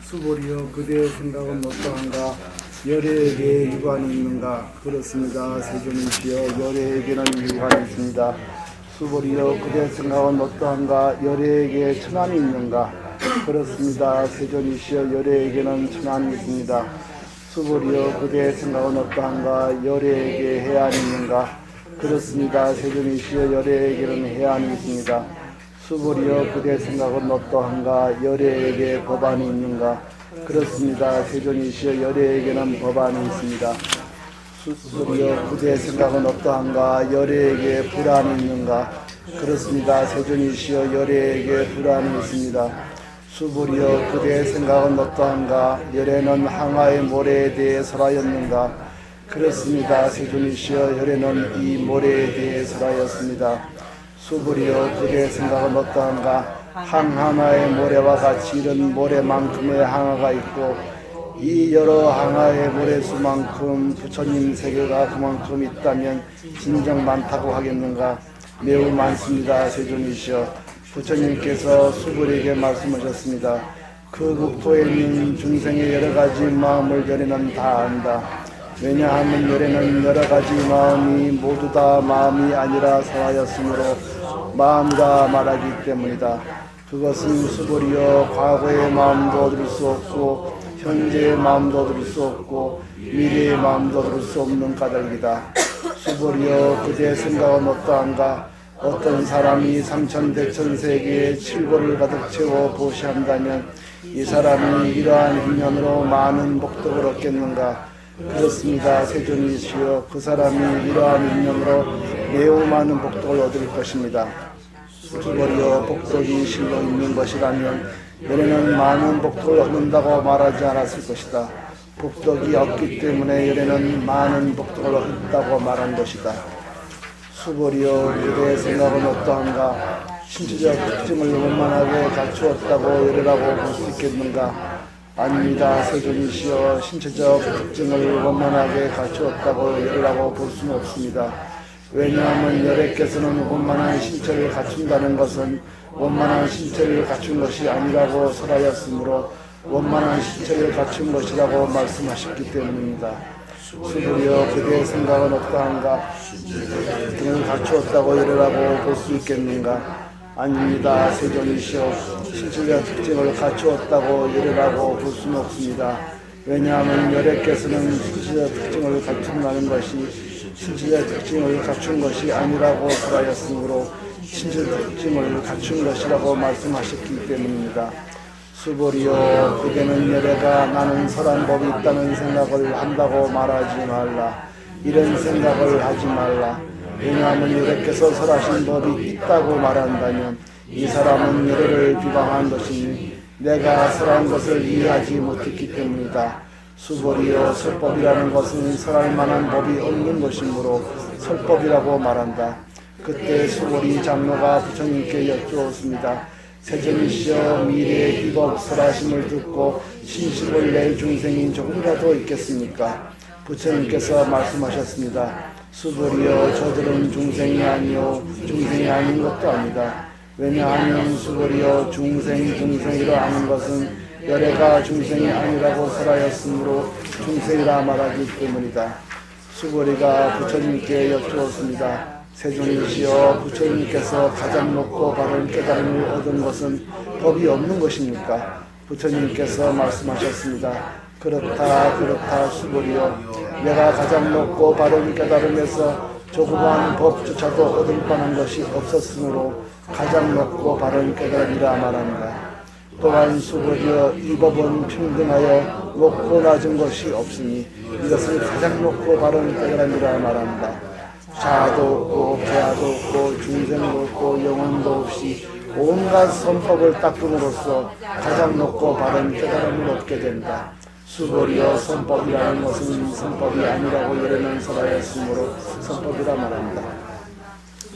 수보리여 그대의 생각은 어떠한가 열애에게 유관이 있는가. 그렇습니다. 세존이시여 열애에게는 유관이 있습니다. 수보리여 그대의 생각은 어떠한가 열애에게 천함이 있는가. 그렇습니다. 세존이시여 열애에게는 천함이 있습니다. 수보리여 그대의 생각은 어떠한가 열애에게 해안이 있는가. 그렇습니다. 세존이시여 열애에게는 해안이 있습니다. 수보리여 그대의 생각은 어떠한가 열애에게 법안이 있는가. 그렇습니다. 세존이시여 열애에게는 법안이 있습니다. 수보리여 그대의 생각은 어떠한가 열애에게 불안이 있는가. 그렇습니다. 세존이시여 열애에게 불안이 있습니다. 수보리여 그대의 생각은 어떠한가 열애는 항아의 모래에 대해 설하였는가. 그렇습니다. 세존이시여 열애는 이 모래에 대해 설하였습니다. 수보리여 그대의 생각은 어떠한가 항 하나의 모래와 같이 이런 모래만큼의 항아가 있고 이 여러 항아의 모래수만큼 부처님 세계가 그만큼 있다면 진정 많다고 하겠는가. 매우 많습니다. 세존이시여 부처님께서 수보리에게 말씀하셨습니다. 그 국토에 있는 중생의 여러 가지 마음을 열애는 다 안다. 왜냐하면 열애는 여러 가지 마음이 모두 다 마음이 아니라 사하였으므로 마음이라 말하기 때문이다. 그것은 수보리여 과거의 마음도 얻을 수 없고 현재의 마음도 얻을 수 없고 미래의 마음도 얻을 수 없는 까닭이다. 수보리여 그대의 생각은 어떠한가. 어떤 사람이 삼천대천세계에 칠보를 가득 채워 보시한다면 이 사람이 이러한 인연으로 많은 복덕을 얻겠는가. 그렇습니다. 세존이시여 그 사람이 이러한 인연으로 매우 많은 복덕을 얻을 것입니다. 수보리여 복덕이 실로 있는 것이라면 열애는 많은 복덕을 얻는다고 말하지 않았을 것이다. 복덕이 없기 때문에 열애는 많은 복덕을 얻었다고 말한 것이다. 수보리여 그대의 생각은 어떠한가 신체적 특징을 원만하게 갖추었다고 열애라고 볼 수 있겠는가. 아닙니다. 세존이시여 신체적 특징을 원만하게 갖추었다고 열애라고 볼 수는 없습니다. 왜냐하면 열애께서는 원만한 신체를 갖춘다는 것은 원만한 신체를 갖춘 것이 아니라고 설하였으므로 원만한 신체를 갖춘 것이라고 말씀하셨기 때문입니다. 수보리여 그대의 생각은 어떠한가 등을 갖추었다고 열애라고 볼 수 있겠는가. 아닙니다. 세존이시여 신체적 특징을 갖추었다고 열애라고 볼 수는 없습니다. 왜냐하면 열애께서는 신체적 특징을 갖춘다는 것이 신체적 특징을 갖춘 것이 아니라고 설하였으므로 신체적 특징을 갖춘 것이라고 말씀하셨기 때문입니다. 수보리여 그대는 열애가 나는 설한 법이 있다는 생각을 한다고 말하지 말라. 이런 생각을 하지 말라. 왜냐하면 열애께서 설하신 법이 있다고 말한다면 이 사람은 열애를 비방한 것이니 내가 설한 것을 이해하지 못했기 때문이다. 수보리여 설법이라는 것은 설할 만한 법이 없는 것이므로 설법이라고 말한다. 그때 수보리 장로가 부처님께 여쭈었습니다. 세존이시여 미래의 비법 설하심을 듣고 신식을 낼 중생이 조금이라도 있겠습니까? 부처님께서 말씀하셨습니다. 수보리여 저들은 중생이 아니요 중생이 아닌 것도 아니다. 왜냐하면 수보리여 중생이라 하는 것은 열애가 중생이 아니라고 설하였으므로 중생이라 말하기 때문이다. 수보리가 부처님께 여쭈었습니다. 세존이시여 부처님께서 가장 높고 바른 깨달음을 얻은 것은 법이 없는 것입니까? 부처님께서 말씀하셨습니다. 그렇다 수보리여 내가 가장 높고 바른 깨달음에서 조그마한 법조차도 얻을 뻔한 것이 없었으므로 가장 높고 바른 깨달음이라 말한다. 또한 수보리여 이 법은 평등하여 높고 낮은 것이 없으니 이것을 가장 높고 바른 깨달음이라 말한다. 자아도 없고 개아도 없고 중생도 없고 영혼도 없이 온갖 선법을 닦음으로써 가장 높고 바른 깨달음을 얻게 된다. 수보리여 선법이라는 것은 선법이 아니라고 열애는 설하였으므로 선법이라 말한다.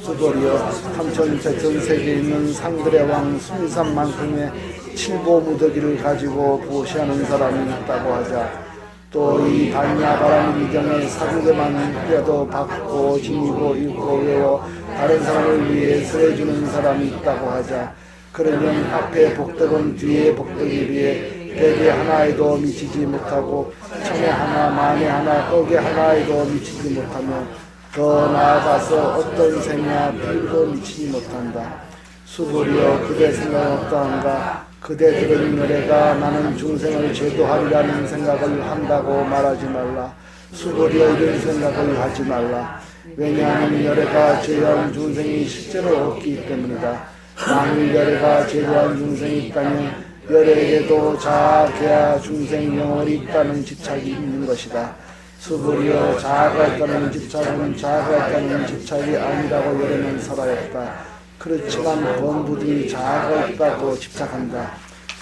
수보리여 삼천제천 세계에 있는 상들의 왕 수미산만큼의 칠보 무더기를 가지고 보시하는 사람이 있다고 하자. 또 이 반야바람 이경의 사두개만이라도 받고 지니고 읽고 외워 다른 사람을 위해 설해주는 사람이 있다고 하자. 그러면 앞에 복덕은 뒤에 복덕에 비해 백에 하나에도 미치지 못하고 천에 하나 만에 하나 억에 하나에도 미치지 못하며 더 나아가서 어떤 셈이야 비도 미치지 못한다. 수고리여 그대 생각 어떠한가. 그대 들은 열애가 나는 중생을 제도하리라는 생각을 한다고 말하지 말라. 수고리여 이런 생각을 하지 말라. 왜냐하면 열애가 제도한 중생이 실제로 없기 때문이다. 만일 열애가 제도한 중생이 있다면 열애에도 자아, 계아, 중생, 영월이 있다는 집착이 있는 것이다. 수고리여 자아가 있다는 집착은 자아가 있다는 집착이 아니라고 열애는 살아있다. 그렇지만 범부들이 자아가 있다고 집착한다.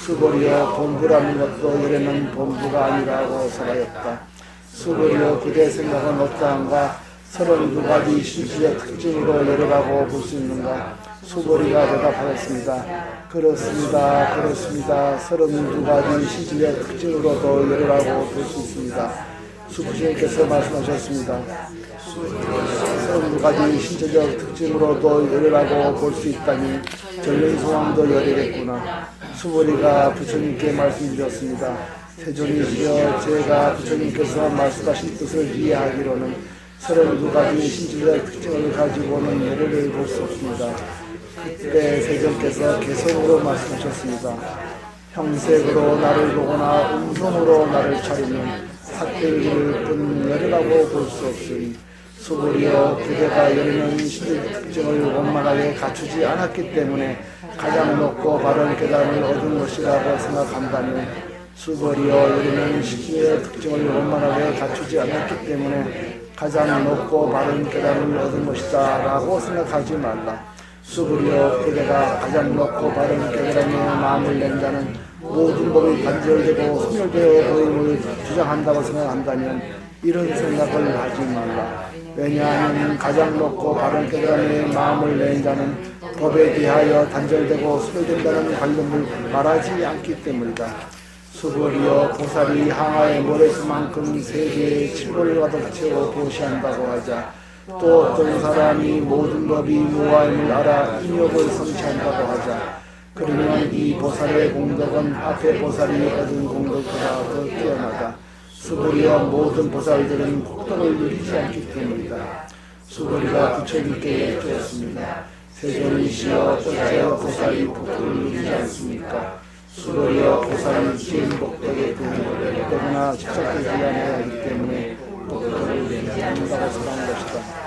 수고리여 범부라는 것도 열애는 범부가 아니라고 살아있다. 수고리여 그대 생각은 어떠한가. 32가지 신질의 특징으로 열애라고 볼 수 있는가. 수고리가 대답하였습니다. 그렇습니다. 그렇습니다. 32가지 신질의 특징으로도 열애라고 볼 수 있습니다. 수부님께서 말씀하셨습니다. 32가지 신체적 특징으로도 열애라고 볼 수 있다니 전륜소왕도 열애겠구나. 수보리가 부처님께 말씀드렸습니다. 세존이시여 제가 부처님께서 말씀하신 뜻을 이해하기로는 32가지 신체적 특징을 가지고는 열애를 볼 수 없습니다. 그때 세존께서 개성으로 말씀하셨습니다. 형색으로 나를 보거나 음성으로 나를 차리면 삿대기를 뿐 열애라고 볼 수 없으니 수고리여 그대가 열애는 신의 특징을 원만하게 갖추지 않았기 때문에 가장 높고 바른 깨달음을 얻은 것이라고 생각한다면 수고리여 열애는 신의 특징을 원만하게 갖추지 않았기 때문에 가장 높고 바른 깨달음을 얻은 것이다 라고 생각하지 말라. 수고리여 그대가 가장 높고 바른 깨달음에 마음을 낸 자는 모든 법이 단절되고 소멸되어 보임을 주장한다고 생각한다면 이런 생각을 하지 말라. 왜냐하면 가장 높고 바른 깨달음에 마음을 낸 자는 법에 대하여 단절되고 소멸된다는 관념을 말하지 않기 때문이다. 수고리여 보살이 항아의 모래수만큼 세계의 칠보를 가득 채워 보시한다고 하자. 또 어떤 사람이 모든 법이 무아임을 알아 인욕을 성취한다고 하자. 그러면 이 보살의 공덕은 앞에 보살이 얻은 공덕보다 더 뛰어나다. 수고리여 모든 보살들은 폭덕을 누리지 않기 때문이다. 수고리가 부처님께 여쭈었습니다. 세존이시여 어째 보살이 폭덕을 누리지 않습니까? 수고리여 보살이 지은 복덕에 때문에 집착되지 않아야 하기 때문에 복덕을 누리지 않는다고 생각한 것이다.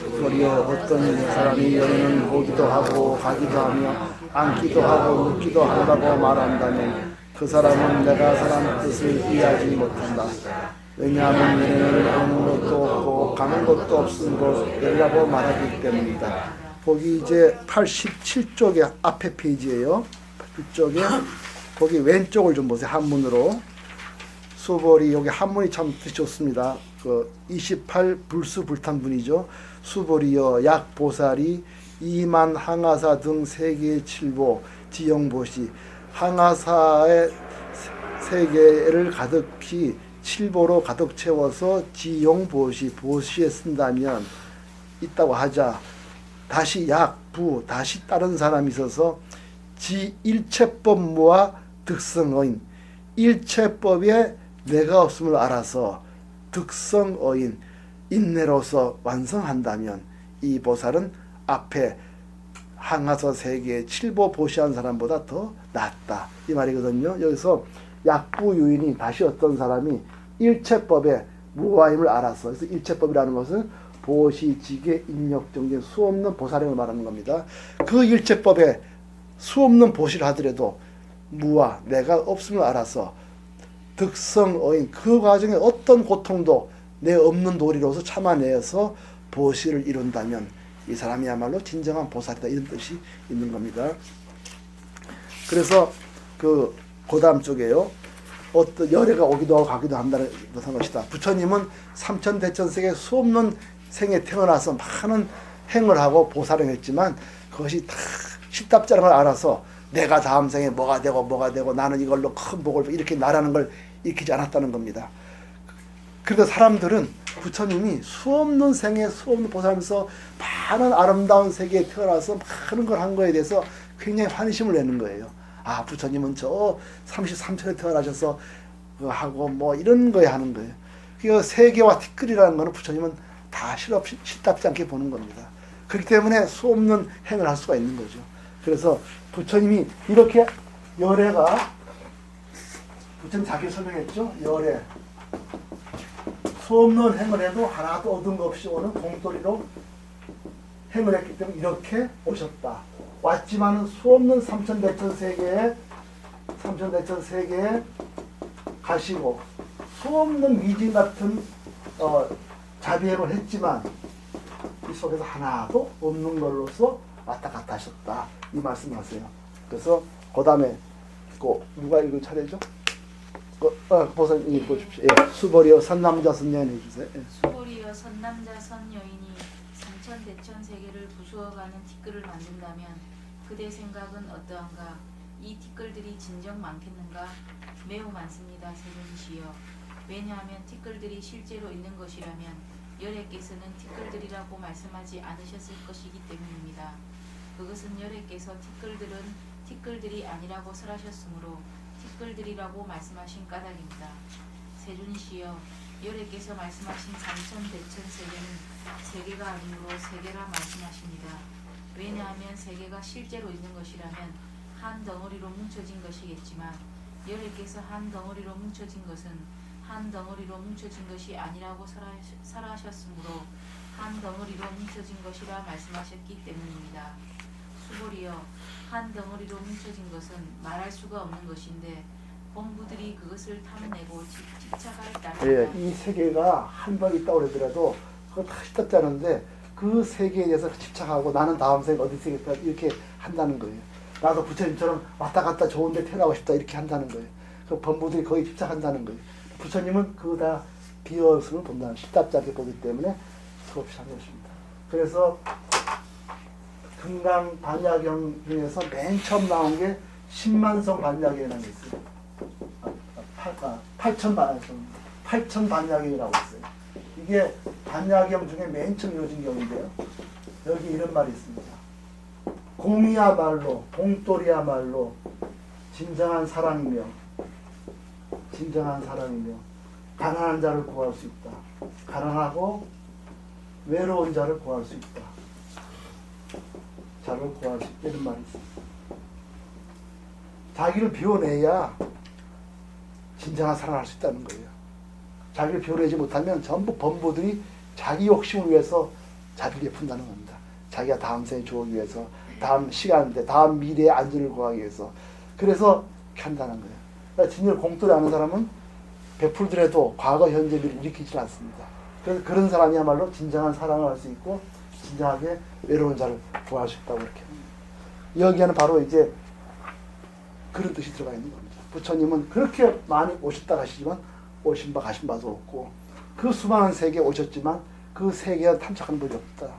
수고리여 어떤 사람이 열애는 보기도 하고 가기도 하며 앉기도 하고 눕기도 한다고 말한다면 그 사람은 내가 사람 뜻을 이해하지 못한다. 왜냐하면 열애는 오는 것도 없고 가는 것도 없은 것이라고 말하기 때문이다. 거기 이제 87쪽의 앞에 페이지예요. 87쪽에 거기 왼쪽을 좀 보세요. 한문으로. 수벌이 여기 한문이 참 뜻이 좋습니다. 그 28 불수불탄분이죠. 수벌이여 약보살이 이만 항아사 등 세계의 칠보 지영보시 항아사의 세계를 가득히 칠보로 가득 채워서 지용보시 보시에 쓴다면 있다고 하자. 다시 약부 다시 다른 사람이 있어서 지 일체법무와 득성어인 일체법에 내가 없음을 알아서 득성어인 인내로서 완성한다면 이 보살은 앞에 항아서 세계의 칠보 보시한 사람보다 더 낫다 이 말이거든요. 여기서 약부유인이 다시 어떤 사람이 일체법의 무아임을 알아서 그래서 일체법이라는 것은 보시, 지계, 인력정진 수없는 보살행을 말하는 겁니다. 그 일체법에 수없는 보시를 하더라도 무아 내가 없음을 알아서 득성어인 그 과정에 어떤 고통도 내 없는 도리로서 참아내서 보시를 이룬다면 이 사람이야말로 진정한 보살이다 이런 뜻이 있는 겁니다. 그래서 그 다음 쪽에요. 어떤 열애가 오기도 하고 가기도 한다는 것이다. 부처님은 삼천대천세계 수없는 생에 태어나서 많은 행을 하고 보살을 했지만 그것이 다 쉽답지 않은 걸 알아서 내가 다음 생에 뭐가 되고 나는 이걸로 큰 복을 이렇게 나라는 걸 익히지 않았다는 겁니다. 그래서 사람들은 부처님이 수없는 생에 수없는 보살하면서 많은 아름다운 세계에 태어나서 많은 걸 한 거에 대해서 굉장히 환심을 내는 거예요. 아 부처님은 저 33천에 태어나셔서 하고 뭐 이런 거에 하는 거예요. 그 세계와 티끌이라는 거는 부처님은 다 실답지 않게 보는 겁니다. 그렇기 때문에 수 없는 행을 할 수가 있는 거죠. 그래서 부처님이 이렇게 열애가 부처님 자기 설명했죠. 열애 수 없는 행을 해도 하나도 얻은 것 없이 오는 공돌이로 행을 했기 때문에 이렇게 오셨다. 왔지만은 수 없는 삼천대천 세계에 가시고 수 없는 위진 같은 자비행을 했지만 이 속에서 하나도 없는 걸로서 왔다 갔다 하셨다. 이 말씀하세요. 그래서 그 다음에 누가 읽을 차례죠? 보선 읽어주십시오. 예. 수보리여 선남자 선녀인 해주세요. 예. 수보리여 선남자 선여인이 삼천대천 세계를 부수어가는 티끌을 만든다면 그대 생각은 어떠한가? 이 티끌들이 진정 많겠는가? 매우 많습니다. 세존이시여. 왜냐하면 티끌들이 실제로 있는 것이라면 열애께서는 티끌들이라고 말씀하지 않으셨을 것이기 때문입니다. 그것은 열애께서 티끌들은 티끌들이 아니라고 설하셨으므로 티끌들이라고 말씀하신 까닭입니다. 세존이시여, 열애께서 말씀하신 삼천대천 세계는 세계가 아니므로 세계라 말씀하십니다. 왜냐하면 세계가 실제로 있는 것이라면 한 덩어리로 뭉쳐진 것이겠지만 열애께서 한 덩어리로 뭉쳐진 것은 한 덩어리로 뭉쳐진 것이 아니라고 설하셨으므로 한 덩어리로 뭉쳐진 것이라 말씀하셨기 때문입니다. 수보리여, 한 덩어리로 뭉쳐진 것은 말할 수가 없는 것인데 범부들이 그것을 탐내고 집착할 따름이다. 예, 이 세계가 한 번 있다고 그러더라도 그거 다 시답지 않은데 그 세계에 대해서 집착하고 나는 다음 생에 어디 있겠다 이렇게 한다는 거예요. 나도 부처님처럼 왔다 갔다 좋은 데 태어나고 싶다 이렇게 한다는 거예요. 그 범부들이 거의 집착한다는 거예요. 부처님은 그거 다 비어스를 본다는 시답지 않게 보기 때문에 수없이 한 것입니다. 그래서 금강 반야경 중에서 맨 처음 나온 게 10만성 반야경이라는 게 있어요. 8천 반야경이라고 있어요. 이게 반야경 중에 맨 처음 이루어진 경인데요. 여기 이런 말이 있습니다. 공이야말로, 봉돌이야말로 진정한 사랑이며 가난한 자를 구할 수 있다. 가난하고 외로운 자를 구할 수 있다. 자를 구할 수 있다. 이런 말이 있습니다. 자기를 비워내야 진정한 사랑을 할 수 있다는 거예요. 자기를 비워내지 못하면 전부 범부들이 자기 욕심을 위해서 자비를 베푼다는 겁니다. 자기가 다음 생에 좋기 위해서, 다음 시간대, 다음 미래의 안전을 구하기 위해서. 그래서 이렇게 한다는 거예요. 그러니까 진열 공돌이 하는 사람은 베풀더라도 과거, 현재, 미래를 일으키지 않습니다. 그래서 그런 사람이야말로 진정한 사랑을 할 수 있고 진정하게 외로운 자를 구할 수 있다고 이렇게 합니다. 여기에는 바로 이제 그런 뜻이 들어가 있는 겁니다. 부처님은 그렇게 많이 오셨다 가시지만 오신 바 가신 바도 없고 그 수많은 세계에 오셨지만 그 세계에 탐색하는 분이 없다.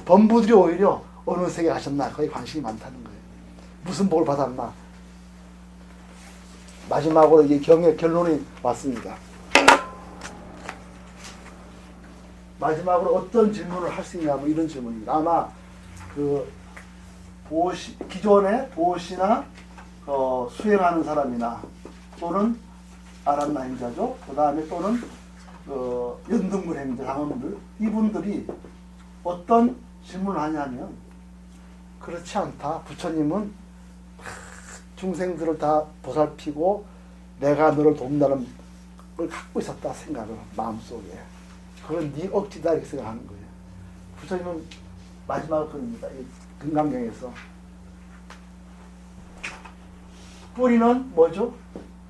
범부들이 오히려 어느 세계에 가셨나 거기에 관심이 많다는 거예요. 무슨 복을 받았나. 마지막으로 이 경의 결론이 왔습니다. 마지막으로 어떤 질문을 할 수 있냐 뭐 이런 질문입니다. 아마 그 기존에 보시나 수행하는 사람이나 또는 아란나 행자죠. 그 다음에 또는 연등물 행자, 당원들 이분들이 어떤 질문을 하냐면 그렇지 않다. 부처님은 중생들을 다 보살피고 내가 너를 돕는다는 걸 갖고 있었다 생각을 마음속에. 그건 네 억지다 이렇게 생각하는 거예요. 부처님은 마지막으로 그럽니다. 이 금강경에서 뿌리는 뭐죠?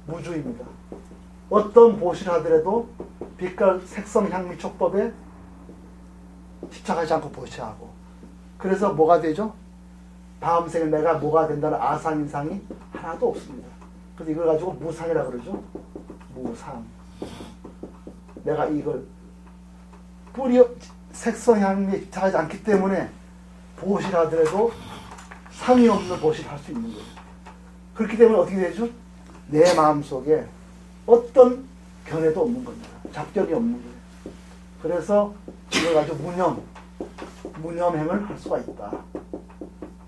무주입니다. 어떤 보시를 하더라도 빛깔, 색성, 향미, 촉법에 집착하지 않고 보시하고 그래서 뭐가 되죠? 다음 생에 내가 뭐가 된다는 아상인상이 하나도 없습니다. 그래서 이걸 가지고 무상이라고 그러죠. 무상. 내가 이걸 뿌리, 색성, 향미에 집착하지 않기 때문에 보시를 하더라도 상이 없는 보시를 할 수 있는 거예요. 그렇기 때문에 어떻게 되죠? 내 마음속에 어떤 견해도 없는 겁니다. 잡견이 없는 거예요. 그래서 이걸 가지고 무념행을 할 수가 있다.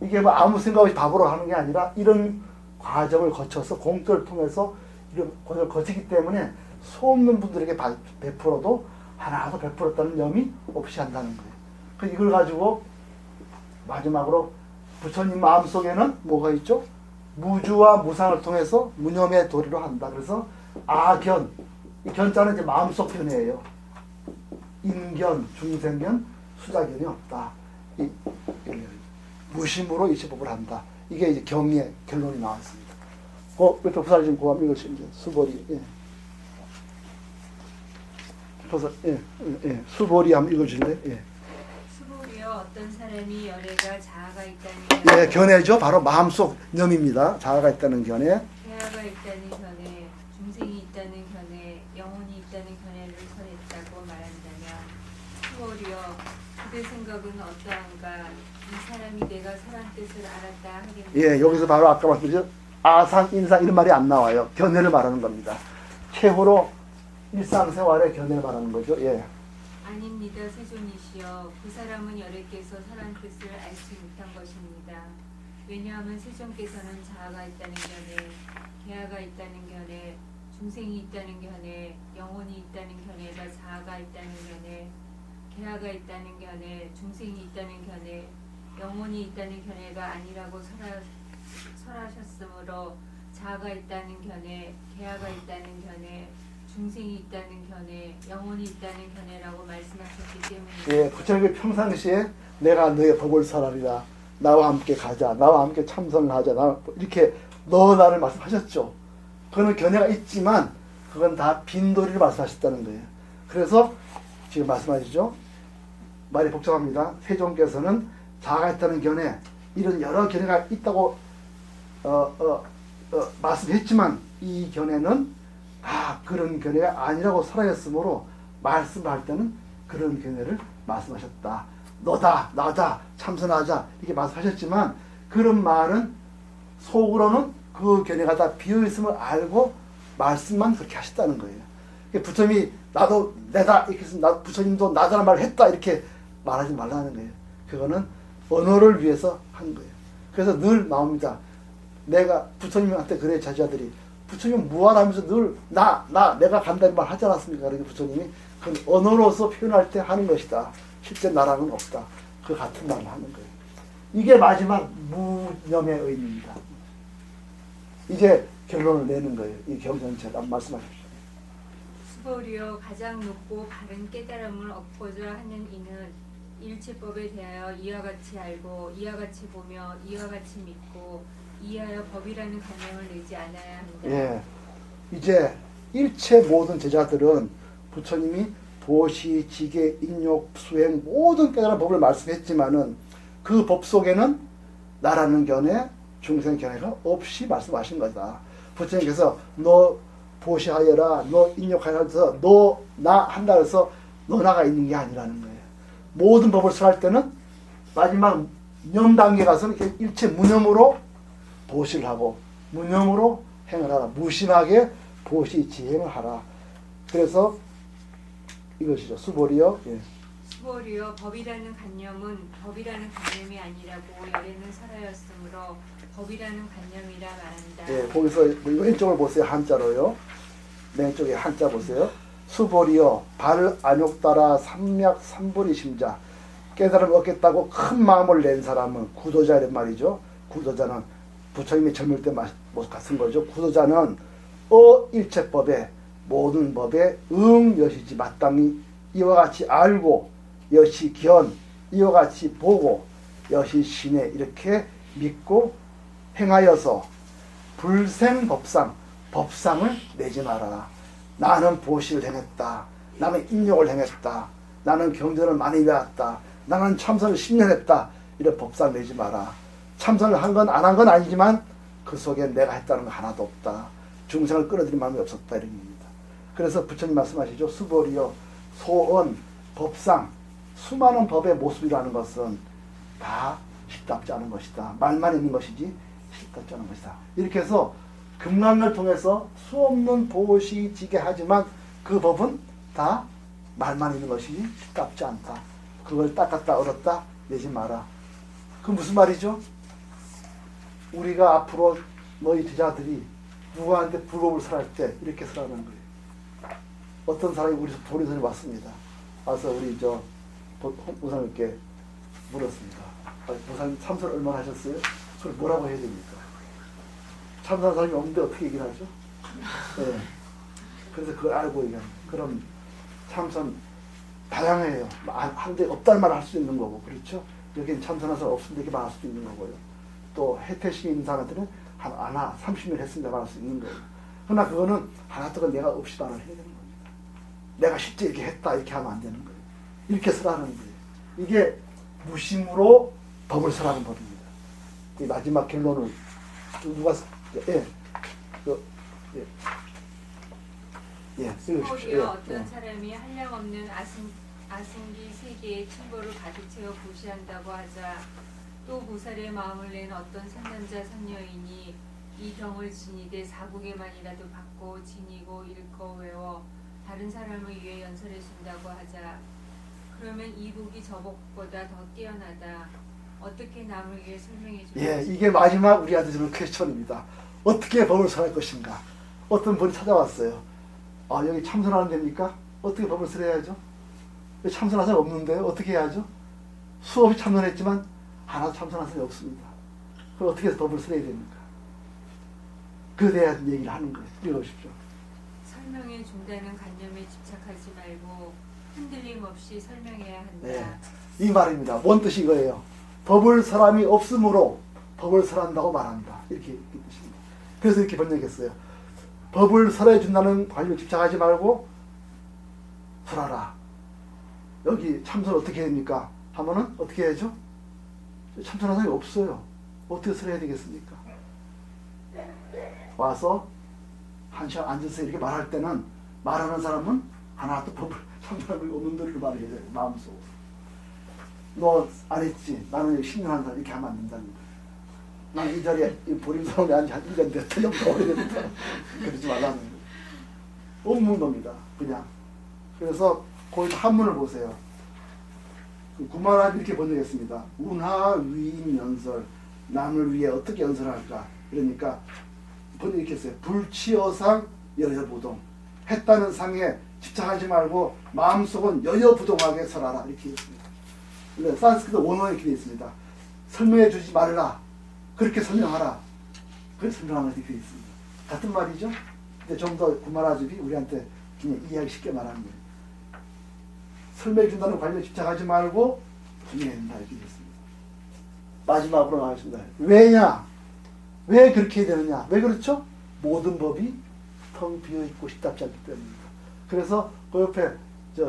이게 뭐 아무 생각 없이 바보로 하는 게 아니라 이런 과정을 거쳐서 공터를 통해서 이런 과정을 거치기 때문에 소 없는 분들에게 베풀어도 하나도 베풀었다는 염이 없이 한다는 거예요. 그 이걸 가지고 마지막으로 부처님 마음속에는 뭐가 있죠? 무주와 무상을 통해서 무념의 도리로 한다. 그래서 아견, 이 견자는 이제 마음속 견이에요. 인견, 중생견, 수자견이 없다. 이 무심으로 이치법을 한다. 이게 이제 경의 결론이 나왔습니다. 이렇게 부사님 고함 이것이 이제 수보리. 예. 수보리 한번 읽어주실래요? 예. 수보리여 어떤 사람이 열애가 자아가 있다는 예, 견해죠. 바로 마음속 염입니다. 자아가 있다는 견해. 개화가 있다는 견해, 중생이 있다는 견해, 영혼이 있다는 견해를 설했다고 말한다면 수보리여 그대 생각은 어떠한가? 이 사람이 내가 설한 뜻을 알았다 하겠느냐? 예, 여기서 바로 아까 말씀드린 아상, 인상 이런 말이 안 나와요. 견해를 말하는 겁니다. 최후로 일상생활의 견해를 말하는 거죠. 예. 아닙니다, 세존이시여. 그 사람은 열애께서 설한 뜻을 알지 못한 것입니다. 왜냐하면 세존께서는 자아가 있다는 견해, 개화가 있다는 견해, 중생이 있다는 견해, 영혼이 있다는 견해가 자아가 있다는 견해, 개화가 있다는 견해, 중생이 있다는 견해, 영혼이 있다는 견해가 아니라고 설하셨으므로 자아가 있다는 견해, 개화가 있다는 견해, 중생이 있다는 견해, 영혼이 있다는 견해라고 말씀하셨기 때문입니다. 예, 부처님이 평상시에 내가 너의 법을 설하리라. 나와 함께 가자. 나와 함께 참선을 하자. 이렇게 너 나를 말씀하셨죠. 그거는 견해가 있지만 그건 다 빈도리를 말씀하셨다는 거예요. 그래서 지금 말씀하시죠. 말이 복잡합니다. 세종께서는 자아가 있다는 견해, 이런 여러 견해가 있다고 말씀했지만 이 견해는 그런 견해가 아니라고 설하였으므로 말씀할 때는 그런 견해를 말씀하셨다. 너다, 나다, 참선하자 이렇게 말씀하셨지만 그런 말은 속으로는 그 견해가 다 비어있음을 알고 말씀만 그렇게 하셨다는 거예요. 부처님이 나도 내다 이렇게 해서 부처님도 나다라는 말을 했다 이렇게 말하지 말라는 거예요. 그거는 언어를 위해서 한 거예요. 그래서 늘 나옵니다. 내가 부처님한테 그래 제자들이 부처님 무한하면서 늘 내가 간다는 말 하지 않았습니까? 그러니까 부처님이 그 언어로서 표현할 때 하는 것이다. 실제 나랑은 없다. 그 같은 말을 하는 거예요. 이게 마지막 무념의 의미입니다. 이제 결론을 내는 거예요. 이 경전체를 한번 말씀하십시오. 수보리여 가장 높고 바른 깨달음을 얻고자 하는 이는 일체법에 대하여 이와 같이 알고 이와 같이 보며 이와 같이 믿고 이하여 법이라는 관념을 내지 않아야 합니다. 예, 이제 일체 모든 제자들은 부처님이 도시, 지계, 인욕, 수행 모든 깨달은 법을 말씀했지만은 그 법 속에는 나라는 견해, 중생 견해가 없이 말씀하신 거다. 부처님께서 너 보시하여라, 너 인욕하여라 해서 너 나 한다 해서 너 나가 있는 게 아니라는 거예요. 모든 법을 설할 때는 마지막 념 단계 가서는 일체 무념으로 보시를 하고 무념으로 행을 하라. 무심하게 보시 지행을 하라. 그래서 이것이죠. 수보리여. 예. 수보리여 법이라는 관념은 법이라는 관념이 아니라고 열애는 설하였으므로 법이라는 관념이라 말한다. 예, 거기서 왼쪽을 보세요. 한자로요. 왼쪽에 한자 보세요. 수보리여 발 안욕 따라 삼약 삼보리 심자. 깨달음을 얻겠다고 큰 마음을 낸 사람은 구도자 이런 말이죠. 구도자는 부처님이 젊을 때 같은 거죠. 구도자는 일체법에 모든 법에 여시지 마땅히 이와 같이 알고 여시 견 이와 같이 보고 여시 신에 이렇게 믿고 행하여서 불생법상 법상을 내지 마라. 나는 보시를 행했다. 나는 인욕을 행했다. 나는 경전을 많이 배웠다. 나는 참선을 10년 했다. 이런 법상 내지 마라. 참선을 한 건 안 한 건 아니지만 그 속에 내가 했다는 거 하나도 없다. 중생을 끌어들인 마음이 없었다. 이런 겁니다. 그래서 부처님 말씀하시죠. 수보리여 소언 법상 수많은 법의 모습이라는 것은 다 실답지 않은 것이다. 말만 있는 것이지 실답지 않은 것이다. 이렇게 해서 금강을 통해서 수없는 보시지게 하지만 그 법은 다 말만 있는 것이지 실답지 않다. 그걸 닦았다 얻었다 내지 마라. 그 무슨 말이죠? 우리가 앞으로 너희 제자들이 누구한테 불법을 설할 때 이렇게 설하는 거예요. 어떤 사람이 우리 보리선에 왔습니다. 와서 우리 보살님께 물었습니다. 보살님 참선 얼마나 하셨어요? 그걸 뭐라고 해야 됩니까? 참선한 사람이 없는데 어떻게 얘기를 하죠? 네. 그래서 그걸 알고 얘기합니다. 그럼 참선 다양해요. 한데 없다는 말을 할 수 있는 거고, 그렇죠? 여기는 참선한 사람 없으면 이렇게 말할 수도 있는 거고요. 또 해태심이 있는 사람한테는 하나 30년 했습니다 말할 수 있는 거예요. 그러나 그거는 하나 또는 내가 없이 말을 해야 되는 겁니다. 내가 실제 이렇게 했다 이렇게 하면 안 되는 거예요. 이렇게 설하는 거예요. 이게 무심으로 법을 설하는 법입니다. 이 마지막 결론은 누가 스몰이여 어떤 사람이 한량없는 아승기 세계의 침보를 가득 채워 부시한다고 하자 또 보살의 마음을 낸 어떤 선남자 선여인이 이 경을 지니되 사국에만이라도 받고 지니고 읽고 외워 다른 사람을 위해 연설해 준다고 하자 그러면 이 복이 저 복보다 더 뛰어나다. 어떻게 남을 위해 설명해 주는 예, 이게 마지막 우리한테 주는 퀘스천입니다. 어떻게 법을 설할 것인가? 어떤 분이 찾아왔어요. 아, 여기 참선하는 데입니까? 어떻게 법을 설해야죠? 참선한 사람이 없는데 어떻게 해야죠? 수없이 참선했지만 하나도 참선한 사람이 없습니다. 그럼 어떻게 해서 법을 설해야 됩니까? 그에 대한 얘기를 하는 거예요. 읽어보십시오. 설명해 준다는 관념에 집착하지 말고 흔들림 없이 설명해야 한다. 네, 이 말입니다. 뭔 뜻이 이거예요? 법을 사람이 없으므로 법을 설한다고 말한다. 이렇게 뜻입니다. 그래서 이렇게 번역했어요. 법을 설해 준다는 관념에 집착하지 말고 설하라. 여기 참선 어떻게 됩니까? 하면은 어떻게 해야죠? 참선한 사람이 없어요. 어떻게 설해야 되겠습니까? 와서 한 시간 앉아서 이렇게 말할 때는 말하는 사람은 하나도 법을 참선하는 없는 대로 말을 해야 돼요. 마음속으로. 너 안 했지? 나는 여기 10년 한 사람 이렇게 하면 안 된다는 거예요. 난 이 자리에 보림사원에 앉아 한 1년 됐다. 영가 오래됐다. 그러지 말라는 거예요. 없는 겁니다. 그냥. 그래서 거기 한문을 보세요. 구만합이 이렇게 번역했습니다. 운하 위인 연설. 남을 위해 어떻게 연설할까? 그러니까 번역 이렇게 했어요. 불치어상 여여부동. 했다는 상에 집착하지 말고 마음속은 여여부동하게 설하라. 이렇게 했습니다. 산스크리트 원어에 이렇게 되어 있습니다. 설명해 주지 말라. 그렇게 설명하라. 그렇게 설명하는 게 되어 있습니다. 같은 말이죠? 근데 좀 더 구마라집이 우리한테 그냥 이해하기 쉽게 말하는 거예요. 설명해 준다는 관련에 집착하지 말고 설명해 준다. 이렇게 되어 있습니다. 마지막으로 나가겠습니다. 왜냐? 왜 그렇게 해야 되느냐? 왜 그렇죠? 모든 법이 텅 비어있고 쉽답지 않기 때문입니다. 그래서 그 옆에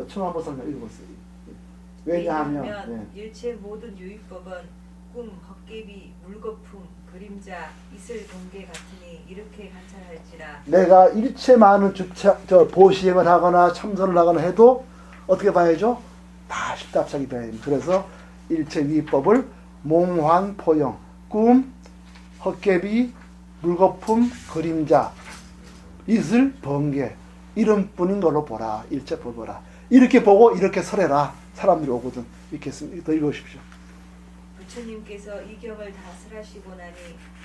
처음 한번 설명 읽어보세요. 왜냐하면 일체 모든 유익법은 꿈, 헛개비, 물거품, 그림자, 이슬, 번개 같으니 이렇게 관찰할지라. 내가 일체 많은 보시행을 하거나 참선을 하거나 해도 어떻게 봐야죠? 다 십답하게 봐야 됩니다. 그래서 일체 유익법을 몽환, 포용, 꿈, 헛개비, 물거품, 그림자, 이슬, 번개 이런 뿐인 걸로 보라. 일체 보라. 이렇게 보고 이렇게 설해라. 사람들이 오거든. 이렇게 했습니다. 더 읽어보십시오. 부처님께서 이 경을 다 설하시고 나니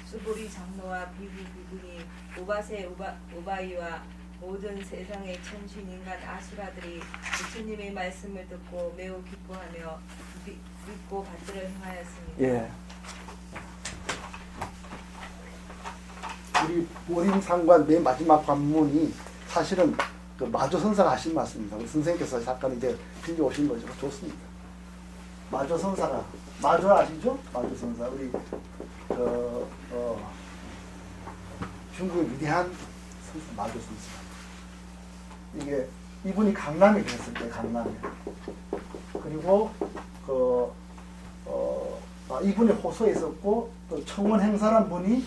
수보리 장로와 비구비군이 오바세 오바이와 모든 세상의 천신 인간 아수라들이 부처님의 말씀을 듣고 매우 기뻐하며 믿고 받들어 행하였습니다. 예. 우리 보림상관 맨 마지막 관문이 사실은 그 마조선사가 하신 말씀입니다. 우리 선생님께서 잠깐 이제 빌려 오신 거죠. 좋습니다. 마조선사가 마조 아시죠? 마조선사 우리 중국의 위대한 선사 마조선사. 이게 이분이 강남에 계셨을 때 강남에 그리고 이분이 호소에 있었고 또 청원 행사란 분이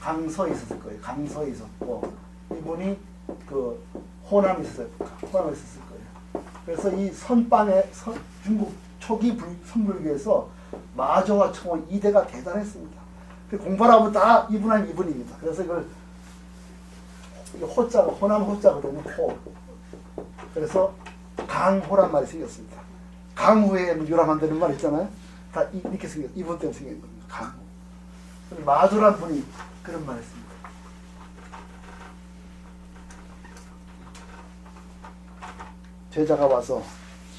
강서에 있었을 거예요. 강서에 있었고 이분이 호남에 있었을 거예요. 그래서 이 선방에 중국 초기 선불교에서 마조와 청원 2대가 대단했습니다. 공부를 하면 다 이분한 이분입니다. 그래서 이게 호자가 호남 호자거든요. 호. 그래서 강호란 말이 생겼습니다. 강후에 유람 만드는 말 있잖아요. 다 이렇게 생겼. 이분 때문에 생긴 겁니다. 강호. 마조란 분이 그런 말 했습니다. 제자가 와서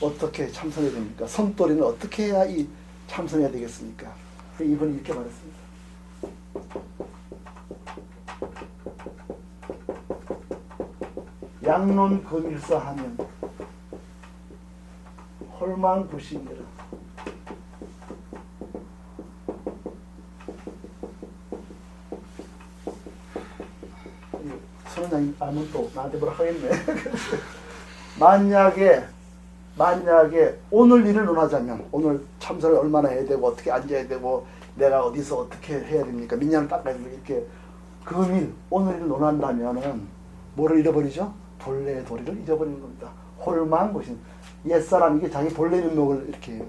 어떻게 참선해야 됩니까? 성도리는 어떻게 해야 이 참선해야 되겠습니까? 이분이 이렇게 말했습니다. 양론 거밀서 하면 홀망구심이라. 선원장님 아면 또 나한테 뭐라 하겠네. 만약에 오늘 일을 논하자면 오늘 참선을 얼마나 해야 되고 어떻게 앉아야 되고 내가 어디서 어떻게 해야 됩니까? 민년을 닦아야 되고 이렇게 금일 오늘 일을 논한다면은 뭐를 잃어버리죠? 본래의 도리를 잊어버리는 겁니다. 홀망구심. 옛사람, 이게 자기 본래 면목을 이렇게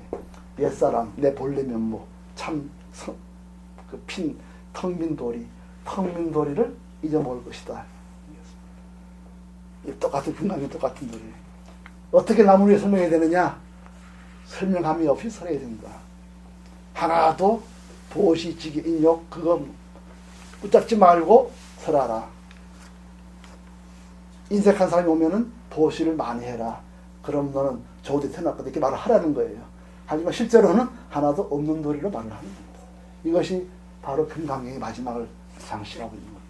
옛사람 내 본래 면목 텅빈 도리를 잊어먹을 것이다. 똑같은 금강이 똑같은 도리. 어떻게 남을 위해 설명해야 되느냐? 설명함이 없이 설해야 된다. 하나도 보시지기 인욕 그거 붙잡지 말고 설하라. 인색한 사람이 오면은 보시를 많이 해라. 그럼 너는 저우대 태어났거든. 이렇게 말을 하라는 거예요. 하지만 실제로는 하나도 없는 도리로 말을 하는 겁니다. 이것이 바로 금강경의 마지막을 상실하고 있는 겁니다.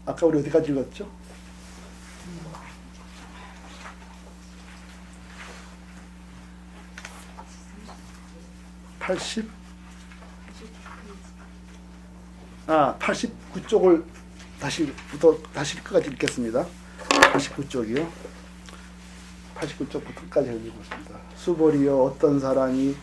아까 우리 어디까지 읽었죠? 89쪽을 다시 끝까지 읽겠습니다. 89쪽이요. 89쪽부터까지 읽고 있습니다. 수보리여 어떤 사람이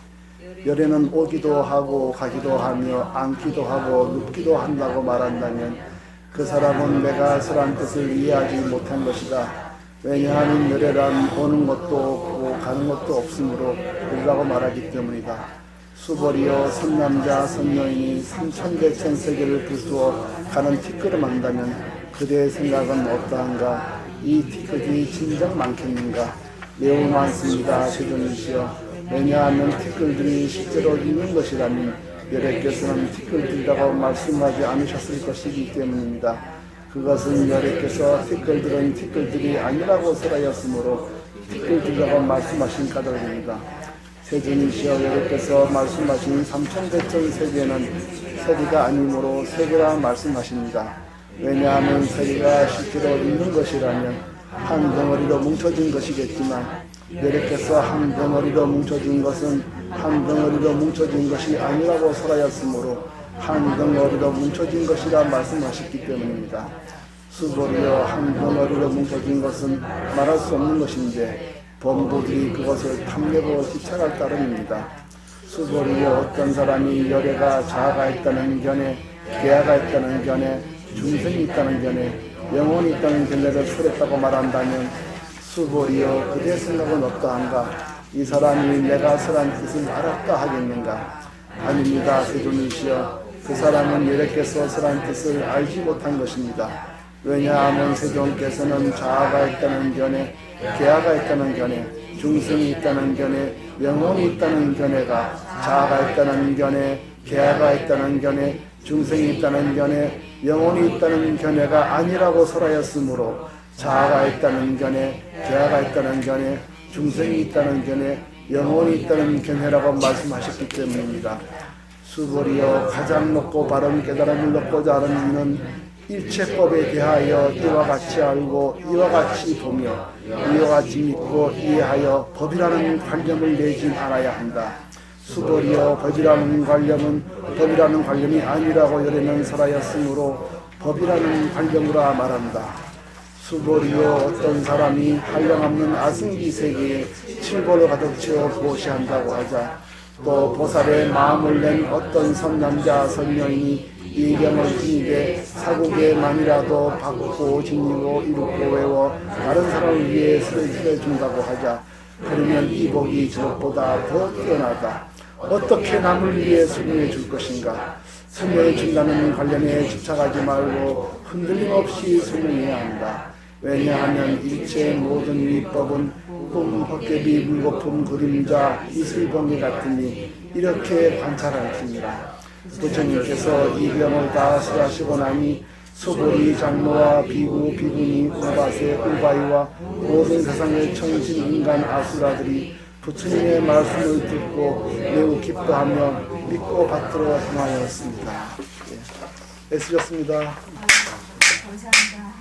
열에는 오기도 하고 가기도 하며 앉기도 하고 눕기도 한다고 말한다면 그 사람은 내가 설한 뜻을 이해하지 못한 것이다. 왜냐하면 열에란 오는 것도 없고 가는 것도 없으므로 열이라고 말하기 때문이다. 수보리여 선남자 선여인이 삼천대천 세계를 부수어 가는 티끌을 만다면 그대의 생각은 어떠한가? 이 티끌이 진정 많겠는가? 매우 많습니다. 세존이시여. 왜냐하면 티끌들이 실제로 있는 것이라면 여래께서는 티끌들이라고 말씀하지 않으셨을 것이기 때문입니다. 그것은 여래께서 티끌들은 티끌들이 아니라고 설하였으므로 티끌들이라고 말씀하신 까닭입니다. 세존이시여 여러께서 말씀하신 삼천대천 세계는 세계가 아니므로 세계라 말씀하십니다. 왜냐하면 세계가 실제로 있는 것이라면 한 덩어리로 뭉쳐진 것이겠지만 여러께서 한 덩어리로 뭉쳐진 것은 한 덩어리로 뭉쳐진 것이 아니라고 설하였으므로 한 덩어리로 뭉쳐진 것이라 말씀하셨기 때문입니다. 수보리여 한 덩어리로 뭉쳐진 것은 말할 수 없는 것인데 범부들이 그것을 탐내고 지쳐갈 따름입니다. 수보리여 어떤 사람이 열애가 자아가 있다는 견해, 계아가 있다는 견해, 중생이 있다는 견해, 영혼이 있다는 견해를 설했다고 말한다면 수보리여 그대의 생각은 어떠한가? 이 사람이 내가 설한 뜻을 알았다 하겠는가? 아닙니다. 세존이시여 그 사람은 여래께서 설한 뜻을 알지 못한 것입니다. 왜냐하면 세존께서는 자아가 있다는 견해, 계아가 있다는 견해, 중생이 있다는 견해, 영혼이 있다는 견해가 자아가 있다는 견해, 계아가 있다는 견해, 중생이 있다는 견해, 영혼이 있다는 견해가 아니라고 설하였으므로 자아가 있다는 견해, 계아가 있다는 견해, 중생이 있다는 견해, 영혼이 있다는 견해라고 말씀하셨기 때문입니다. 수보리여 가장 높고 바른 깨달음을 얻고자 하는 이는 일체법에 대하여 이와 같이 알고 이와 같이 보며 이와 같이 믿고 이해하여 법이라는 관념을 내지 않아야 한다. 수보리여 법이라는 관념이 아니라고 열에는 설하였으므로 법이라는 관념으로 말한다. 수보리여 어떤 사람이 한량없는 아승기 세계에 칠보를 가득 채워 보시한다고 하자 또 보살의 마음을 낸 어떤 선남자 선녀인이 이 경을 지니되 사국에만이라도 받고 지니고 읽고 외워 다른 사람을 위해 쓰레 준다고 하자 그러면 이 복이 저것보다 더 뛰어나다. 어떻게 남을 위해 설명해 줄 것인가? 설명해 준다는 관련에 집착하지 말고 흔들림 없이 설명해야 한다. 왜냐하면 일체 모든 위법은 꿈, 헛개비, 물거품, 그림자, 이슬번개 같으니 이렇게 관찰할지니라. 부처님께서 이 병을 다 설하시고 나니 수보리 장로와 비구 비구니 우바세 우바이와 모든 세상의 청진 인간 아수라들이 부처님의 말씀을 듣고 매우 기뻐하며 믿고 받들어 행하였습니다. 애쓰셨습니다. 감사합니다.